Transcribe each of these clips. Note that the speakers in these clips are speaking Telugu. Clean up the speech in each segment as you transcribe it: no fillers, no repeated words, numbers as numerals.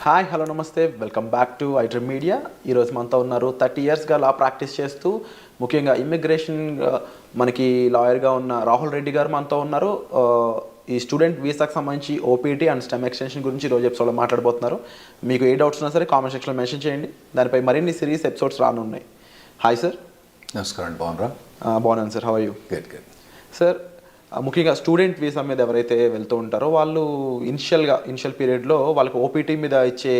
హాయ్ హలో నమస్తే welcome back to iDream media. ఈరోజు మనతో ఉన్నారు 30 ఇయర్స్గా లా ప్రాక్టీస్ చేస్తూ ముఖ్యంగా ఇమ్మిగ్రేషన్ మనకి లాయర్గా ఉన్న రాహుల్ రెడ్డి గారు మనతో ఉన్నారు. ఈ స్టూడెంట్ వీసాకి సంబంధించి ఓపీటీ అండ్ స్టెమ్ ఎక్స్టెన్షన్ గురించి ఈరోజు ఎపిసోడ్లో మాట్లాడబోతున్నారు. మీకు ఏ డౌట్స్ ఉన్నా సరే కామెంట్ సెక్షన్లో మెన్షన్ చేయండి. దానిపై మరిన్ని సిరీస్ ఎపిసోడ్స్ రానున్నాయి. Hi sir. నమస్కారం. బాగున్నారా? బాగున్నాను sir. How are you? Good. Sir, ముఖ్యంగా స్టూడెంట్ వీసా మీద ఎవరైతే వెళ్తూ ఉంటారో వాళ్ళు ఇనిషియల్ పీరియడ్లో వాళ్ళకి ఓపీటీ మీద ఇచ్చే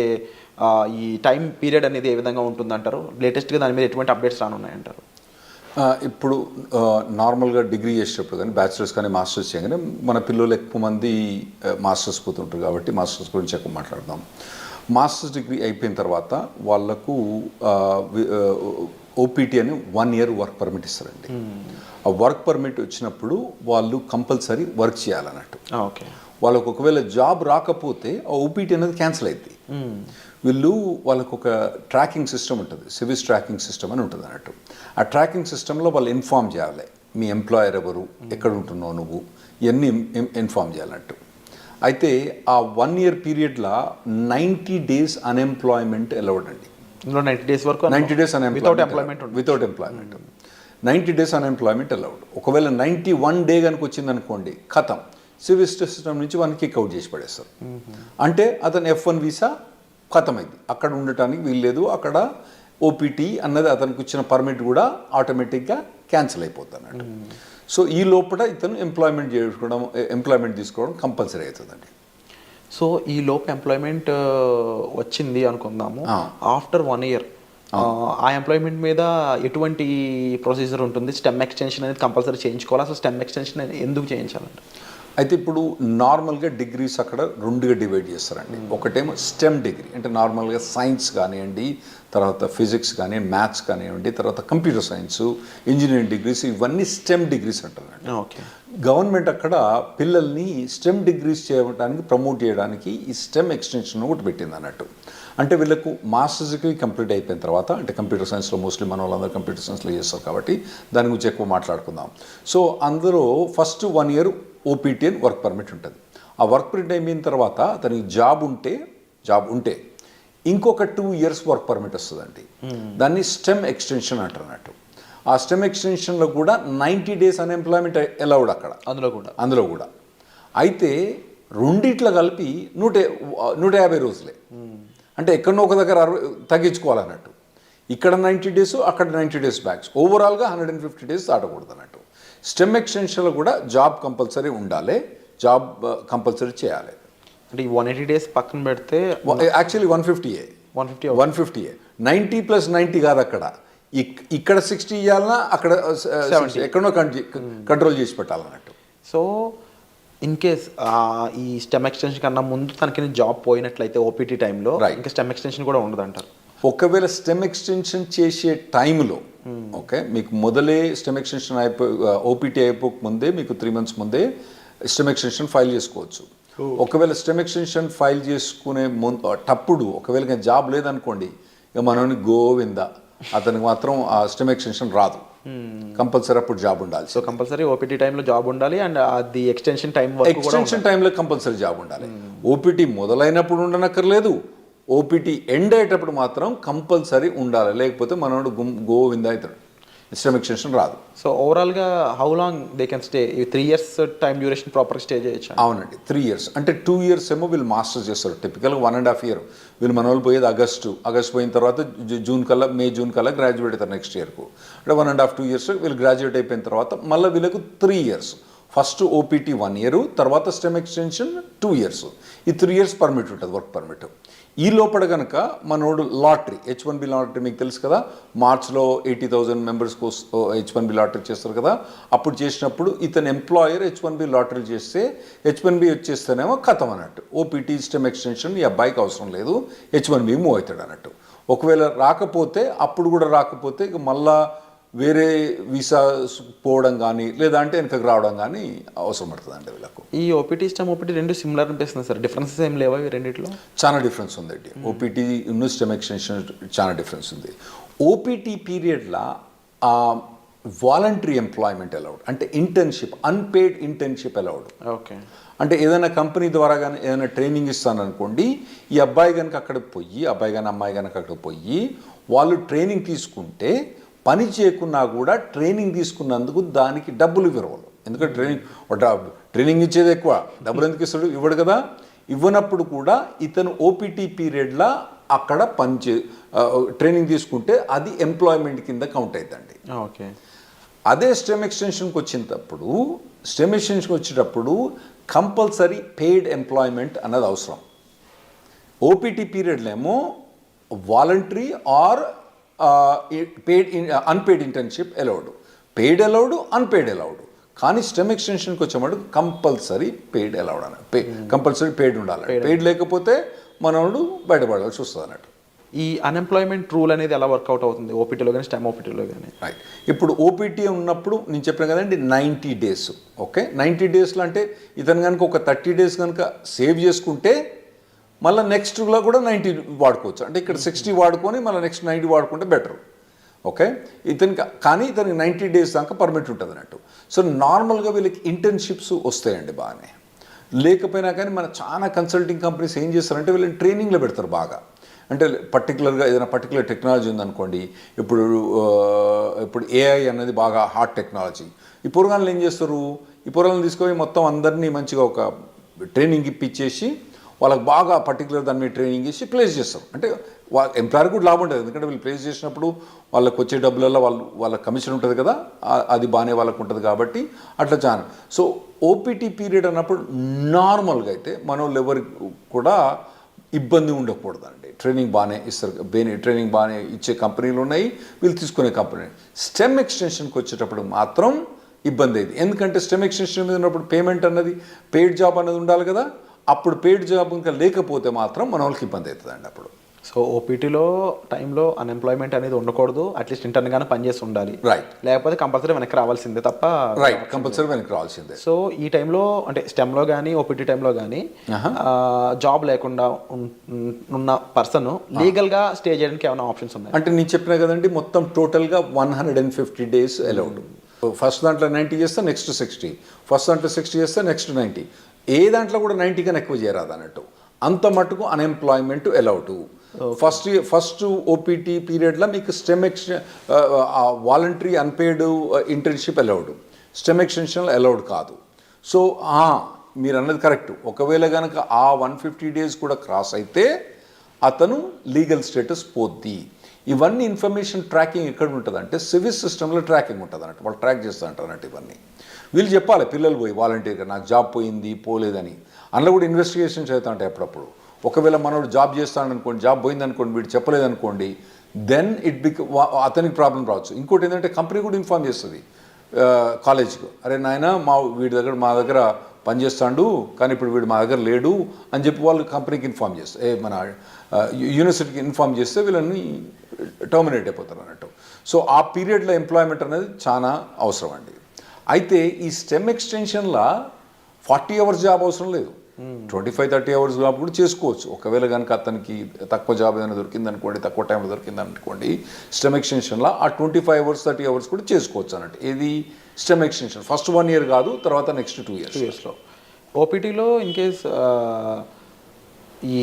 ఈ టైం పీరియడ్ అనేది ఏ విధంగా ఉంటుందంటారు? లేటెస్ట్గా దాని మీద ఎటువంటి అప్డేట్స్ రానున్నాయంటారు? ఇప్పుడు నార్మల్గా డిగ్రీ చేసేటప్పుడు కానీ బ్యాచిలర్స్ కానీ మాస్టర్స్ చేయగానే మన పిల్లలు ఎక్కువ మంది మాస్టర్స్ పోతుంటారు కాబట్టి మాస్టర్స్ గురించి ఎక్కువ మాట్లాడదాం. మాస్టర్స్ డిగ్రీ అయిపోయిన తర్వాత వాళ్ళకు ఓపీటీ అని 1 year వర్క్ పర్మిట్ ఇస్తారండి. ఆ వర్క్ పర్మిట్ వచ్చినప్పుడు వాళ్ళు కంపల్సరీ వర్క్ చేయాలన్నట్టు. ఓకే. వాళ్ళకు ఒకవేళ జాబ్ రాకపోతే ఆ ఓపీటీ అనేది క్యాన్సిల్ అవుతుంది. వాళ్ళకు ఒక ట్రాకింగ్ సిస్టమ్ ఉంటుంది, సివిస్ ట్రాకింగ్ సిస్టమ్ అని ఉంటుంది అన్నట్టు. ఆ ట్రాకింగ్ సిస్టంలో వాళ్ళు ఇన్ఫామ్ చేయాలి, మీ ఎంప్లాయర్ ఎవరు, ఎక్కడ ఉంటున్నావు నువ్వు, ఇవన్నీ ఇన్ఫామ్ చేయాలన్నట్టు. అయితే ఆ 1 year పీరియడ్లో 90 days అన్ఎంప్లాయ్మెంట్ అలౌడ్ అండి. 90 days వరకు 90 days without employment 90 days unemployment allowed. ఒకవేళ 91 day కనుక వచ్చింది అనుకోండి, ఖతం, సివిల్ సిస్టమ్ నుంచి వాళ్ళని కిక్ అవుట్ చేసి పడేస్తారు. అంటే అతను F1 వీసా ఖతం అయింది, అక్కడ ఉండటానికి వీల్లేదు, అక్కడ ఓపీటీ అన్నది అతనికి వచ్చిన పర్మిట్ కూడా ఆటోమేటిక్గా క్యాన్సిల్ అయిపోతుంది అన్నట్టు. సో ఈ లోపల ఇతను ఎంప్లాయ్మెంట్ తీసుకోవడం కంపల్సరీ అవుతుందండి. సో ఈ లోపు ఎంప్లాయ్మెంట్ వచ్చింది అనుకుందాము, ఆఫ్టర్ 1 year ఆ ఎంప్లాయ్మెంట్ మీద ఎటువంటి ప్రొసీజర్ ఉంటుంది? స్టెమ్ ఎక్స్టెన్షన్ అనేది కంపల్సరీ చేయించుకోవాలి. అసలు స్టెమ్ ఎక్స్టెన్షన్ ఎందుకు చేయించాలంటే? అయితే ఇప్పుడు నార్మల్గా డిగ్రీస్ అక్కడ 2గా డివైడ్ చేస్తారండి. ఒకటేమో స్టెమ్ డిగ్రీ అంటే నార్మల్గా సైన్స్ కానివ్వండి, తర్వాత ఫిజిక్స్ కానీ, మ్యాథ్స్ కానివ్వండి, తర్వాత కంప్యూటర్ సైన్స్, ఇంజనీరింగ్ డిగ్రీస్, ఇవన్నీ స్టెమ్ డిగ్రీస్ అంటారండి. ఓకే. గవర్నమెంట్ అక్కడ పిల్లల్ని స్టెమ్ డిగ్రీస్ చేయడానికి ప్రమోట్ చేయడానికి ఈ స్టెమ్ ఎక్స్టెన్షన్ ఒకటి పెట్టింది అన్నట్టు. అంటే వీళ్ళకు మాస్టర్స్ డిగ్రీ కంప్లీట్ అయిపోయిన తర్వాత, అంటే కంప్యూటర్ సైన్స్లో మోస్ట్లీ మన వాళ్ళందరూ కంప్యూటర్ సైన్స్లో చేస్తారు కాబట్టి దాని గురించి ఎక్కువ మాట్లాడుకుందాం. సో అందులో ఫస్ట్ 1 year ఓపీటీ అని వర్క్ పర్మిట్ ఉంటుంది. ఆ వర్క్ పర్మిట్ అయిపోయిన తర్వాత అతనికి జాబ్ ఉంటే ఇంకొక 2 years వర్క్ పర్మిట్ వస్తుందండి. దాన్ని స్టెమ్ ఎక్స్టెన్షన్ అంటారు అన్నట్టు. ఆ స్టెమ్ ఎక్స్టెన్షన్లో కూడా 90 days అన్ఎంప్లాయ్మెంట్ అలౌడ్ అక్కడ, అందులో కూడా. అయితే రెండిట్లో కలిపి 150 రోజులే. అంటే ఎక్కడో ఒక దగ్గర తగ్గించుకోవాలన్నట్టు. ఇక్కడ 90 days, అక్కడ 90 days బ్యాక్స్, ఓవరాల్గా 150 days దాటకూడదు అన్నట్టు. స్టెమ్ ఎక్స్టెన్షన్లో కూడా జాబ్ కంపల్సరీ ఉండాలి, జాబ్ కంపల్సరీ చేయాలి. అంటే ఈ 180 days పక్కన పెడితే యాక్చువల్లీ 150 90 + 90 కాదు, అక్కడ ఇక్కడ 60 ఇవ్వాలన్నా అక్కడ 70 ఎక్కడో కంట్రోల్ చేసి పెట్టాలన్నట్టు. సో ఇన్ కేస్ ఈ స్టెమ్ ఎక్స్టెన్షన్ కన్నా ముందు తనకి జాబ్ పోయినట్లయితే ఓపీటీ టైంలో ఇంకా స్టెమ్ ఎక్స్టెన్షన్ కూడా ఉండదంటారు. ఒకవేళ స్టెమ్ ఎక్స్టెన్షన్ చేసే టైంలో ఓకే, మీకు మొదలే స్టెమ్ ఎక్స్టెన్షన్ ఓపీటీ అయిపోక ముందే మీకు 3 months ముందే స్టెమ్ ఎక్స్టెన్షన్ ఫైల్ చేసుకోవచ్చు. ఒకవేళ స్టెమ్ ఎక్స్టెన్షన్ ఫైల్ చేసుకునే తప్పుడు ఒకవేళ జాబ్ లేదనుకోండి, ఇక మనని గోవిందా, అతనికి మాత్రం ఆ స్టెమ్ ఎక్స్టెన్షన్ రాదు. కంపల్సరీ అప్పుడు జాబ్ ఉండాలి. సో కంపల్సరీ ఓపీటీ టైంలో జాబ్ ఉండాలి అండ్ అది ఎక్స్టెన్షన్ టైంలో కంపల్సరీ జాబ్ ఉండాలి. ఓపీటీ మొదలైనప్పుడు ఉండనక్కర్లేదు, ఓపీటీ ఎండ్ అయ్యేటప్పుడు మాత్రం కంపల్సరీ ఉండాలి, లేకపోతే మనోడు గోవిందా అవుతాడు, స్టెమ్ ఎక్స్టెన్షన్ రాదు. సో ఓవరాల్గా how long they can stay? 3 years time duration proper stay చేయొచ్చు? అవునండి, 3 years. అంటే 2 years ఏమో వీళ్ళు మాస్టర్స్ చేస్తారు. టిపికల్గా 1.5 year. వీళ్ళు మన వాళ్ళు పోయేది ఆగస్ట్ పోయిన తర్వాత మే జూన్ కల్లా గ్రాడ్యుయేట్ అవుతారు నెక్స్ట్ ఇయర్కు. అంటే 1.5-2 years వీళ్ళు గ్రాడ్యుయేట్ అయిపోయిన తర్వాత మళ్ళీ వీళ్ళకు 3 years. ఫస్ట్ ఓపీటీ 1 year, తర్వాత స్టెమ్ ఎక్స్టెన్షన్ 2 years. ఈ 3 years పర్మిట్ ఉంటుంది, వర్క్ పర్మిట్. ఈ లోపల కనుక మనోడు లాటరీ, H1B లాటరీ మీకు తెలుసు కదా, మార్చ్లో 80,000 members H1B లాటరీ చేస్తారు కదా. అప్పుడు చేసినప్పుడు ఇతను ఎంప్లాయర్ H1B లాటరీ చేస్తే H1B వచ్చేస్తేనేమో ఖతం అన్నట్టు. ఓపీటీ స్టెమ్ ఎక్స్టెన్షన్ ఈ అబ్బాయికి అవసరం లేదు, H1B మూవ్ అవుతాడు అన్నట్టు. ఒకవేళ అప్పుడు కూడా రాకపోతే ఇక మళ్ళా వేరే వీసా పోవడం కానీ లేదంటే వెనకకు రావడం కానీ అవసరం పడుతుంది అండి వీళ్ళకు. ఈ ఓపీటీ స్టెమ్ ఓపీటీ రెండు సిమిలర్ అనిపిస్తుంది సార్, డిఫరెన్సెస్ ఏం లేవా ఈ రెండిట్లో? చాలా డిఫరెన్స్ ఉందండి. ఓపీటీ స్టెమ్ ఎక్స్టెన్షన్ చాలా డిఫరెన్స్ ఉంది. ఓపీటీ పీరియడ్లో వాలంటరీ ఎంప్లాయ్మెంట్ అలౌడ్, అంటే internship, unpaid internship allowed. Okay. అంటే ఏదైనా కంపెనీ ద్వారా కానీ ఏదైనా ట్రైనింగ్ ఇస్తాననుకోండి, ఈ అబ్బాయి కనుక అక్కడికి పోయి, అబ్బాయి కానీ అమ్మాయి కనుక అక్కడికి పోయి వాళ్ళు ట్రైనింగ్ తీసుకుంటే పని చేయకున్నా కూడా ట్రైనింగ్ తీసుకున్నందుకు దానికి డబ్బులు ఇవ్వరు వాళ్ళు. ఎందుకంటే ట్రైనింగ్ ఇచ్చేది ఎక్కువ, డబ్బులు ఎందుకు ఇస్తాడు? ఇవ్వడు కదా. ఇవ్వనప్పుడు కూడా ఇతను ఓపీటీ పీరియడ్లో అక్కడ ట్రైనింగ్ తీసుకుంటే అది ఎంప్లాయ్మెంట్ కింద కౌంట్ అవుతుందండి. ఓకే. అదే స్టెమ్ ఎక్స్టెన్షన్కి వచ్చేటప్పుడు కంపల్సరీ పెయిడ్ ఎంప్లాయ్మెంట్ అన్నది అవసరం. ఓపీటీ పీరియడ్లో ఏమో voluntary or unpaid internship allowed, paid allowed, unpaid allowed. కానీ స్టెమ్ ఎక్స్టెన్షన్కి వచ్చేవాడు కంపల్సరీ పెయిడ్ అలౌడ్ అన్నట్టు, కంపల్సరీ పెయిడ్ ఉండాలి. పెయిడ్ లేకపోతే మనోడు బయటపడాల్సి వస్తుంది అన్నట్టు. ఈ అన్ఎంప్లాయ్మెంట్ రూల్ అనేది ఎలా వర్కౌట్ అవుతుంది ఓపీటీలో కానీ స్టెమ్ ఓపీటీలో కానీ? రైట్. ఇప్పుడు ఓపీటీ ఉన్నప్పుడు నేను చెప్పాను కదండి 90 days. ఓకే, 90 daysలో అంటే ఇతను కనుక ఒక 30 days కనుక సేవ్ చేసుకుంటే మళ్ళీ నెక్స్ట్లో కూడా 90 వాడుకోవచ్చు. అంటే ఇక్కడ 60 వాడుకొని మళ్ళీ నెక్స్ట్ 90 వాడుకుంటే బెటర్. ఓకే, కానీ ఇతనికి 90 days దాకా పర్మిట్ ఉంటుంది అన్నట్టు. సో నార్మల్గా వీళ్ళకి ఇంటర్న్షిప్స్ వస్తాయండి బాగానే. లేకపోయినా కానీ మన చాలా కన్సల్టింగ్ కంపెనీస్ ఏం చేస్తారంటే వీళ్ళని ట్రైనింగ్లో పెడతారు బాగా. అంటే పర్టికులర్గా ఏదైనా పర్టికులర్ టెక్నాలజీ ఉందనుకోండి, ఇప్పుడు ఏఐ అనేది బాగా హాట్ టెక్నాలజీ. ఈ పొరగాళ్ళు ఏం చేస్తారు, ఈ పొరగాలను తీసుకొని మొత్తం అందరినీ మంచిగా ఒక ట్రైనింగ్ ఇప్పించేసి వాళ్ళకి బాగా పర్టికులర్ దాని మీద ట్రైనింగ్ చేసి ప్లేస్ చేస్తారు. అంటే ఎంప్లాయర్ కూడా లాభం ఉంటుంది, ఎందుకంటే వీళ్ళు ప్లేస్ చేసినప్పుడు వాళ్ళకి వచ్చే డబ్బులలో వాళ్ళ కమిషన్ ఉంటుంది కదా, అది బాగానే వాళ్ళకు ఉంటుంది కాబట్టి అట్లా చాలా. సో ఓపీటీ పీరియడ్ అన్నప్పుడు నార్మల్గా అయితే మన వాళ్ళు ఎవరికి కూడా ఇబ్బంది ఉండకూడదండి. ట్రైనింగ్ బాగానే ఇస్తారు, ట్రైనింగ్ బాగానే ఇచ్చే కంపెనీలు ఉన్నాయి, వీళ్ళు తీసుకునే కంపెనీ. స్టెమ్ ఎక్స్టెన్షన్కి వచ్చేటప్పుడు మాత్రం ఇబ్బంది అయింది. ఎందుకంటే స్టెమ్ ఎక్స్టెన్షన్ మీద ఉన్నప్పుడు పేమెంట్ అన్నది, పెయిడ్ జాబ్ అన్నది ఉండాలి కదా. అప్పుడు పెయిడ్ జాబ్ ఇంకా లేకపోతే మాత్రం మన వాళ్ళకి ఇబ్బంది అవుతుందండి అప్పుడు. సో ఓపీటీలో టైంలో అన్ఎంప్లాయ్మెంట్ అనేది ఉండకూడదు, అట్లీస్ట్ ఇంటర్న్గానే పనిచేసి ఉండాలి. రైట్. లేకపోతే కంపల్సరీ వెనక్కి రావాల్సిందే తప్ప. రైట్, కంపల్సరీ వెనక్కి రావాల్సిందే. సో ఈ టైంలో అంటే స్టెమ్లో కానీ ఓపీటీ టైంలో కానీ జాబ్ లేకుండా ఉన్న పర్సన్ లీగల్గా స్టే చేయడానికి ఏమైనా ఆప్షన్స్ ఉన్నాయి? అంటే నేను చెప్పినా కదండి, మొత్తం టోటల్గా 150 days అలౌడ్. ఫస్ట్ దాంట్లో 90 చేస్తే నెక్స్ట్ 60, ఫస్ట్ దాంట్లో 60 చేస్తే నెక్స్ట్ 90. ఏ దాంట్లో కూడా 90 కన్నా ఎక్కువ చేయరాదు అన్నట్టు. అంత మటుకు అన్ఎంప్లాయ్మెంట్ అలౌడ్. ఫస్ట్ ఓపీటీ పీరియడ్లో మీకు STEM voluntary unpaid internship allowed, STEM ఎక్స్టెన్షన్లో అలౌడ్ కాదు. సో మీరు అన్నది కరెక్ట్. ఒకవేళ కనుక ఆ 150 days కూడా క్రాస్ అయితే అతను లీగల్ స్టేటస్ పోద్ది. ఇవన్నీ ఇన్ఫర్మేషన్ ట్రాకింగ్ ఎక్కడ ఉంటుంది అంటే సివిల్ సిస్టంలో ట్రాకింగ్ ఉంటుంది అన్నట్టు. వాళ్ళు ట్రాక్ చేస్తూ ఉంటారు అన్నట్టు. ఇవన్నీ వీళ్ళు చెప్పాలి, పిల్లలు పోయి వాలంటీర్గా నాకు జాబ్ పోయింది పోలేదని. అందులో కూడా ఇన్వెస్టిగేషన్స్ అవుతా ఉంటాయి అప్పుడప్పుడు. ఒకవేళ మనోడు జాబ్ చేస్తాడనుకోండి, జాబ్ పోయిందనుకోండి, వీడు చెప్పలేదనుకోండి, దెన్ అతనికి ప్రాబ్లం రావచ్చు. ఇంకోటి ఏంటంటే కంపెనీ కూడా ఇన్ఫార్మ్ చేస్తుంది కాలేజ్కు, అరే నాయన మా దగ్గర పనిచేస్తాడు కానీ ఇప్పుడు వీడు మా దగ్గర లేడు అని చెప్పి వాళ్ళు కంపెనీకి ఇన్ఫార్మ్ చేస్తారు, మన యూనివర్సిటీకి ఇన్ఫార్మ్ చేస్తే వీళ్ళని టర్మినేట్ అయిపోతారు అన్నట్టు. సో ఆ పీరియడ్లో ఎంప్లాయ్మెంట్ అనేది చాలా అవసరం అండి. అయితే ఈ స్టెమ్ ఎక్స్టెన్షన్లో 40 hours జాబ్ అవసరం లేదు, 25-30 hours జాబ్ కూడా చేసుకోవచ్చు. ఒకవేళ కనుక అతనికి తక్కువ జాబ్ ఏదైనా దొరికిందనుకోండి, తక్కువ టైంలో దొరికిందనుకోండి, స్టెమ్ ఎక్స్టెన్షన్లో ఆ 25 hours 30 hours కూడా చేసుకోవచ్చు అన్నట్టు. ఇది స్టెమ్ ఎక్స్టెన్షన్ ఫస్ట్ 1 year కాదు, తర్వాత నెక్స్ట్ 2 yearsలో. ఓపీటీలో ఇన్ కేస్ ఈ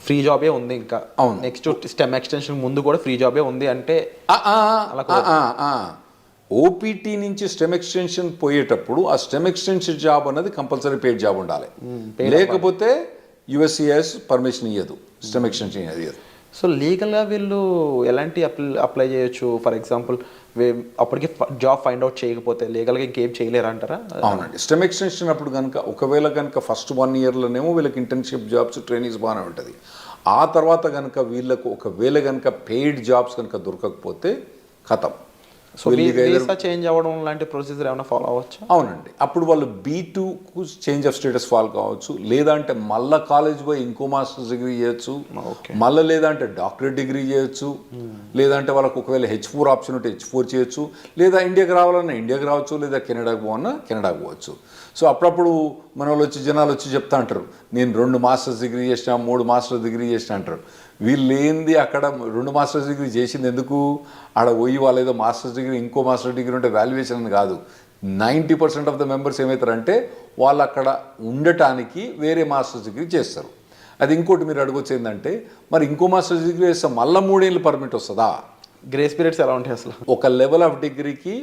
ఫ్రీ జాబే ఉంది, ఇంకా అవును నెక్స్ట్ స్టెమ్ ఎక్స్టెన్షన్ ముందు కూడా ఫ్రీ జాబే ఉంది అంటే ఓపీటీ నుంచి స్టెమ్ ఎక్స్టెన్షన్ పోయేటప్పుడు ఆ స్టెమ్ ఎక్స్టెన్షన్ జాబ్ అన్నది కంపల్సరీ పెయిడ్ జాబ్ ఉండాలి, లేకపోతే USCIS పర్మిషన్ ఇవ్వదు, స్టెమ్ ఎక్స్టెన్షన్ ఇవ్వదు. సో లీగల్గా వీళ్ళు ఎలాంటి అప్లై చేయొచ్చు? ఫర్ ఎగ్జాంపుల్ అప్పటికి జాబ్ ఫైండ్ అవుట్ చేయకపోతే లీగల్గా ఇంకేం చేయలేరు అంటారా? అవునండి. స్టెమ్ ఎక్స్టెన్షన్ అప్పుడు కనుక ఒకవేళ కనుక ఫస్ట్ 1 yearలోనేమో వీళ్ళకి ఇంటర్న్షిప్ జాబ్స్ ట్రైనింగ్స్ బాగానే ఉంటుంది. ఆ తర్వాత కనుక వీళ్ళకు ఒకవేళ కనుక పెయిడ్ జాబ్స్ కనుక దొరకకపోతే ఖతం. సో వీసా చేంజ్ అవ్వడం లాంటి ప్రొసీజర్ ఏమైనా ఫాలో అవ్వచ్చు? అవునండి. అప్పుడు వాళ్ళు B2కు చేంజ్ ఆఫ్ స్టేటస్ ఫాలో కావచ్చు, లేదంటే మళ్ళీ కాలేజ్ పోయి ఇంకో మాస్టర్స్ డిగ్రీ చేయొచ్చు, మళ్ళీ లేదంటే డాక్టరేట్ డిగ్రీ చేయొచ్చు, లేదంటే వాళ్ళకు ఒకవేళ H4 ఆప్షన్ ఉంటే H4 చేయొచ్చు, లేదా ఇండియాకి రావాలన్నా ఇండియాకి రావచ్చు, లేదా కెనడాకి పోవన్నా కెనడాకి పోవచ్చు. సో అప్పుడప్పుడు మన వాళ్ళు జనాలు వచ్చి చెప్తా అంటారు, నేను 2 మాస్టర్స్ డిగ్రీ చేసినా 3 మాస్టర్స్ డిగ్రీ చేసినా అంటారు. వీళ్ళు ఏంది అక్కడ 2 మాస్టర్స్ డిగ్రీ చేసింది ఎందుకు, ఆడ పోయి వాళ్ళు ఏదో మాస్టర్స్ డిగ్రీ ఇంకో మాస్టర్ డిగ్రీ ఉంటే వాల్యుయేషన్ అని కాదు. 90% ఆఫ్ ద మెంబర్స్ ఏమవుతారంటే వాళ్ళు అక్కడ ఉండటానికి వేరే మాస్టర్స్ డిగ్రీ చేస్తారు. అది ఇంకోటి మీరు అడగొచ్చు ఏంటంటే, మరి ఇంకో మాస్టర్స్ డిగ్రీ చేస్తే మళ్ళీ 3 ఏళ్ళు పర్మిట్ వస్తుందా? గ్రేస్ పీరియడ్స్ ఎలా ఉంటాయి అసలు? ఒక లెవెల్ ఆఫ్ డిగ్రీకి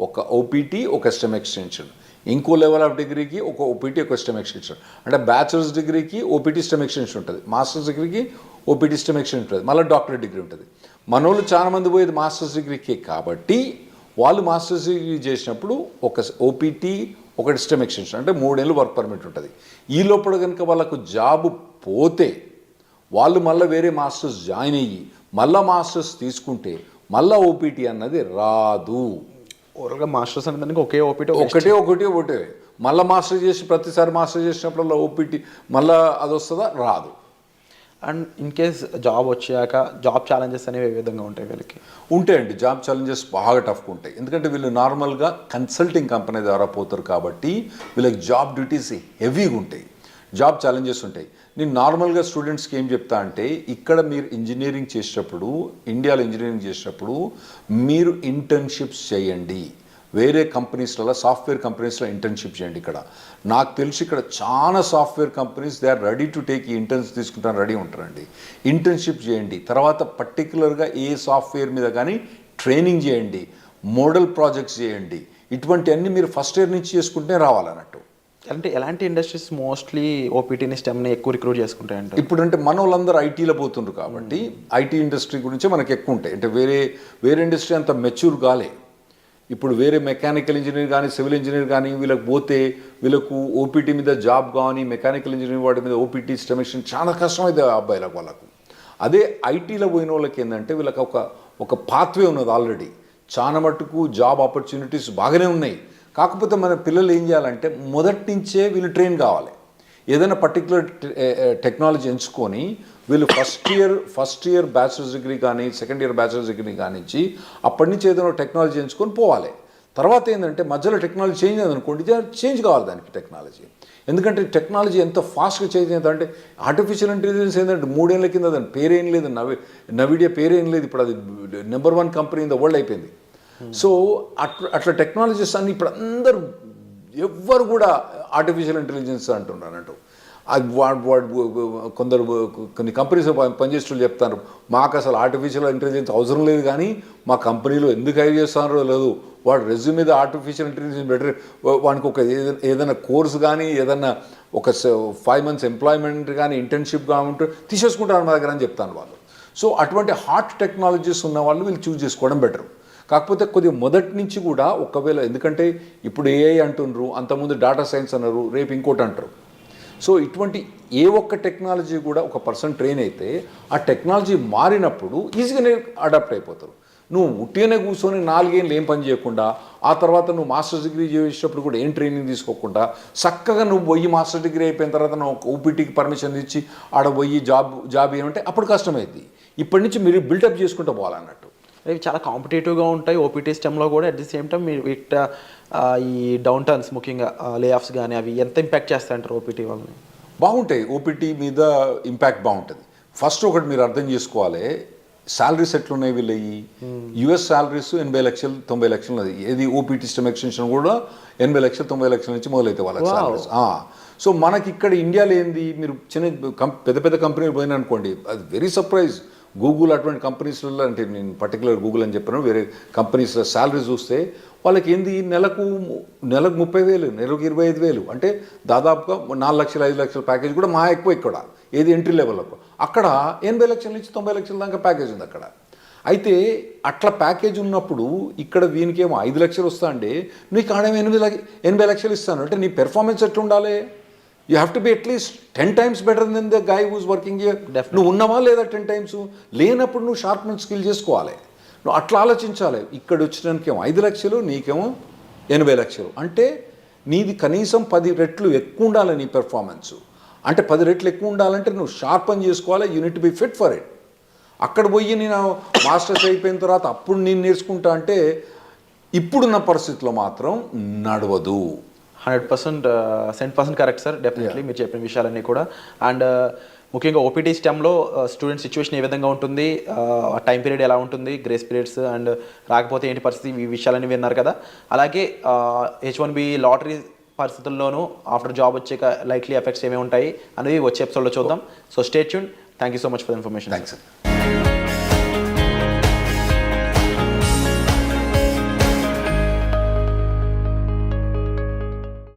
ఒక ఓపీటీ, ఒక స్టెమ్ ఎక్స్టెన్షన్, ఇంకో లెవెల్ ఆఫ్ డిగ్రీకి ఒక ఓపీటీ, ఒక స్టెమ్ ఎక్స్టెన్షన్. అంటే బ్యాచిలర్స్ డిగ్రీకి ఓపీటీ స్టెమ్ ఎక్స్టెన్షన్ ఉంటుంది, మాస్టర్స్ డిగ్రీకి ఓపీటీ స్టెమ్ ఎక్స్టెన్షన్ ఉంటుంది, మళ్ళీ డాక్టరేట్ డిగ్రీ ఉంటుంది. మనోళ్ళు చాలా మంది పోయేది మాస్టర్స్ డిగ్రీకి కాబట్టి వాళ్ళు మాస్టర్స్ డిగ్రీ చేసినప్పుడు ఒక ఓపీటీ, ఒక స్టెమ్ ఎక్స్టెన్షన్ అంటే 3 ఏళ్ళు వర్క్ పర్మిట్ ఉంటుంది. ఈ లోపల కనుక వాళ్ళకు జాబ్ పోతే వాళ్ళు మళ్ళీ వేరే మాస్టర్స్ జాయిన్ అయ్యి మళ్ళీ మాస్టర్స్ తీసుకుంటే మళ్ళీ ఓపీటీ అన్నది రాదు. ఓవరాల్గా మాస్టర్స్ అంటే ఒకే ఓపీటీ ఒకటే మళ్ళీ మాస్టర్ చేసి ప్రతిసారి మాస్టర్ చేసినప్పుడు ఓపీటీ మళ్ళీ అది వస్తుందా? రాదు. అండ్ ఇన్ కేస్ జాబ్ వచ్చాక జాబ్ ఛాలెంజెస్ అనేవి ఏ విధంగా ఉంటాయి వీళ్ళకి? ఉంటాయండి, జాబ్ ఛాలెంజెస్ బాగా టఫ్గా ఉంటాయి. ఎందుకంటే వీళ్ళు నార్మల్గా కన్సల్టింగ్ కంపెనీ ద్వారా పోతారు కాబట్టి వీళ్ళకి జాబ్ డ్యూటీస్ హెవీగా ఉంటాయి, జాబ్ ఛాలెంజెస్ ఉంటాయి. నేను నార్మల్గా స్టూడెంట్స్కి ఏం చెప్తా అంటే, ఇక్కడ మీరు ఇంజనీరింగ్ చేసేటప్పుడు, ఇండియాలో ఇంజనీరింగ్ చేసేటప్పుడు మీరు ఇంటర్న్షిప్స్ చేయండి. వేరే కంపెనీస్లలో, సాఫ్ట్వేర్ కంపెనీస్లో ఇంటర్న్షిప్ చేయండి. ఇక్కడ నాకు తెలిసి ఇక్కడ చాలా software companies they are ready to take ఈ ఇంటర్న్స్ తీసుకుంటాను రెడీ ఉంటారండి. ఇంటర్న్షిప్ చేయండి, తర్వాత పర్టికులర్గా ఏ సాఫ్ట్వేర్ మీద కానీ ట్రైనింగ్ చేయండి, మోడల్ ప్రాజెక్ట్స్ చేయండి. ఇటువంటివన్నీ మీరు ఫస్ట్ ఇయర్ నుంచి చేసుకుంటే రావాలన్నట్టు. అంటే ఎలాంటి ఇండస్ట్రీస్ మోస్ట్లీ ఓపీటీని స్టెమ్ని ఎక్కువ రిక్రూట్ చేసుకుంటాయంటే? ఇప్పుడంటే మన వాళ్ళందరూ ఐటీలో పోతుండ్రు కాబట్టి ఐటీ ఇండస్ట్రీ గురించి మనకు ఎక్కువ ఉంటాయి. అంటే వేరే ఇండస్ట్రీ అంత మెచ్యూర్ కాలే. ఇప్పుడు వేరే మెకానికల్ ఇంజనీర్ కానీ, సివిల్ ఇంజనీర్ కానీ వీళ్ళకి పోతే వీళ్ళకు ఓపీటీ మీద జాబ్ కానీ, మెకానికల్ ఇంజనీర్ వాటి మీద ఓపీటీ స్టెమిషన్ చాలా కష్టమైంది అబ్బాయిలకు వాళ్ళకు. అదే ఐటీలో పోయిన వాళ్ళకి ఏంటంటే వీళ్ళకి ఒక పాత్వే ఉన్నది ఆల్రెడీ. చాలా మట్టుకు జాబ్ ఆపర్చునిటీస్ బాగానే ఉన్నాయి. కాకపోతే మన పిల్లలు ఏం చేయాలంటే మొదటి నుంచే వీళ్ళు ట్రైన్ కావాలి. ఏదైనా పర్టికులర్ టెక్నాలజీ ఎంచుకొని వీళ్ళు ఫస్ట్ ఇయర్ బ్యాచిలర్స్ డిగ్రీ కానీ, సెకండ్ ఇయర్ బ్యాచిలర్స్ డిగ్రీ కానించి అప్పటి నుంచి ఏదైనా టెక్నాలజీ ఎంచుకొని పోవాలి. తర్వాత ఏంటంటే మధ్యలో టెక్నాలజీ చేంజ్ అయిందనుకోండి, చేంజ్ కావాలి దానికి టెక్నాలజీ. ఎందుకంటే టెక్నాలజీ ఎంత ఫాస్ట్గా చేంజ్ అయిందంటే ఆర్టిఫిషియల్ ఇంటెలిజెన్స్ ఏంటంటే 3 ఏళ్ల కింద దాని పేరేం లేదు, నవిడియా పేరేం లేదు. ఇప్పుడు అది number 1 company in the world అయిపోయింది. సో అట్లా టెక్నాలజీస్ అన్ని ఇప్పుడు అందరూ ఎవ్వరు కూడా ఆర్టిఫిషియల్ ఇంటెలిజెన్స్ అంటున్నారు అన్నట్టు. అది కొన్ని కంపెనీస్ పనిచేస్తూ చెప్తారు, మాకు అసలు ఆర్టిఫిషియల్ ఇంటెలిజెన్స్ అవసరం లేదు, కానీ మా కంపెనీలో ఎందుకు హైర్ చేస్తున్నారో లేదు, వాడు రెజ్యూమ్ మీద ఆర్టిఫిషియల్ ఇంటెలిజెన్స్ బెటర్, వానికి ఒక ఏదైనా కోర్సు కానీ, ఏదైనా ఒక 5 months ఎంప్లాయ్మెంట్ కానీ, ఇంటర్న్షిప్ కానీ ఉంటే తీసేసుకుంటారు మా దగ్గర అని చెప్తాను వాళ్ళు. సో అటువంటి హాట్ టెక్నాలజీస్ ఉన్న వాళ్ళు వీళ్ళు చూస్ చేసుకోవడం బెటర్. కాకపోతే కొద్దిగా మొదటి నుంచి కూడా ఒకవేళ, ఎందుకంటే ఇప్పుడు ఏఐ అంటున్నారు, అంతకుముందు డేటా సైన్స్ అన్నారు, రేపు ఇంకోటి అంటారు. సో ఇటువంటి ఏ ఒక్క టెక్నాలజీ కూడా ఒక పర్సన్ ట్రైన్ అయితే ఆ టెక్నాలజీ మారినప్పుడు ఈజీగానే అడాప్ట్ అయిపోతారు. నువ్వు ఉట్టిగానే కూర్చొని 4 ఏళ్ళు ఏం పని చేయకుండా, ఆ తర్వాత నువ్వు మాస్టర్స్ డిగ్రీ చేసేటప్పుడు కూడా ఏం ట్రైనింగ్ తీసుకోకుండా చక్కగా నువ్వు పోయి మాస్టర్స్ డిగ్రీ అయిపోయిన తర్వాత నువ్వు ఓపీటీకి పర్మిషన్ ఇచ్చి ఆడ పోయి జాబ్ ఏమంటే అప్పుడు కష్టమైంది. ఇప్పటి నుంచి మీరు బిల్డప్ చేసుకుంటూ పోవాలన్నట్టు. ఇవి చాలా కాంపిటేటివ్గా ఉంటాయి ఓపీటీ స్టెమ్లో కూడా. అట్ ది సేమ్ టైం మీరు ఈ డౌన్ టర్న్స్, ముఖ్యంగా లే ఆఫ్స్ కానీ అవి ఎంత ఇంపాక్ట్ చేస్తాయంటారు ఓపీటీ వాళ్ళని? బాగుంటాయి, ఓపీటీ మీద ఇంపాక్ట్ బాగుంటుంది. ఫస్ట్ ఒకటి మీరు అర్థం చేసుకోవాలి, శాలరీస్ ఎట్లున్నాయి వీళ్ళవి. యుఎస్ శాలరీస్ 80 లక్షలు 90 లక్షలు ఉన్నది. ఏది ఓపీటీ స్టెమ్ ఎక్స్టెన్షన్ కూడా 80 లక్షలు 90 లక్షల నుంచి మొదలైతే వాళ్ళకి శాలరీస్. సో మనకి ఇక్కడ ఇండియాలో ఏంది, మీరు పెద్ద పెద్ద కంపెనీలు పోయినా అనుకోండి, అది వెరీ సర్ప్రైజ్. గూగుల్ అటువంటి కంపెనీస్లలో, అంటే నేను పర్టికులర్ గూగుల్ అని చెప్పాను, వేరే కంపెనీస్లో శాలరీ చూస్తే వాళ్ళకి ఏంది నెలకు 30,000, నెలకు 25,000, అంటే దాదాపుగా 4 లక్షలు 5 లక్షల ప్యాకేజ్ కూడా మా ఎక్కువ ఇక్కడ. ఏది ఎంట్రీ లెవెల్లో అక్కడ 80 లక్షల నుంచి 90 లక్షల దాకా ప్యాకేజ్ ఉంది అక్కడ. అయితే అట్లా ప్యాకేజ్ ఉన్నప్పుడు ఇక్కడ వీనికేమో 5 లక్షలు వస్తా అంటే నీకు ఆడేమో 80 లక్షలు ఇస్తాను అంటే నీ పెర్ఫార్మెన్స్ ఎట్లా ఉండాలి? You have to be at least 10 times better than the guy who's working here. నువ్వు ఉన్నవా లేదా 10 times? లేనప్పుడు నువ్వు షార్ప్మెంట్ స్కిల్ చేసుకోవాలి. నువ్వు అట్లా ఆలోచించాలి. ఇక్కడ వచ్చినానికేమో 5 లక్షలు, నీకేమో 80 లక్షలు, అంటే నీది కనీసం 10 రెట్లు ఎక్కువ ఉండాలి నీ పెర్ఫార్మెన్స్. అంటే 10 రెట్లు ఎక్కువ ఉండాలంటే నువ్వు షార్ప్ అని చేసుకోవాలి. Unit be fit for it. అక్కడ పోయి నేను మాస్టర్స్ అయిపోయిన తర్వాత అప్పుడు నేను నేర్చుకుంటా అంటే ఇప్పుడున్న పరిస్థితిలో మాత్రం నడవదు. 100% కరెక్ట్ సార్, డెఫినెట్లీ మీరు చెప్పిన విషయాలన్నీ కూడా. అండ్ ముఖ్యంగా ఓపీటీ స్టెమ్లో స్టూడెంట్ సిచ్యువేషన్ ఏ విధంగా ఉంటుంది, ఆ టైం పీరియడ్ ఎలా ఉంటుంది, గ్రేస్ పీరియడ్స్ అండ్ రాకపోతే ఏంటి పరిస్థితి, ఈ విషయాలన్నీ విన్నారు కదా. అలాగే H1B లాటరీ పరిస్థితుల్లోనూ ఆఫ్టర్ జాబ్ వచ్చాక లైక్లీ ఎఫెక్ట్స్ ఏమేమి ఉంటాయి అనేవి వచ్చే ఎపిసోడ్లో చూద్దాం. So stay tune. Thank you so much for information. Thanks.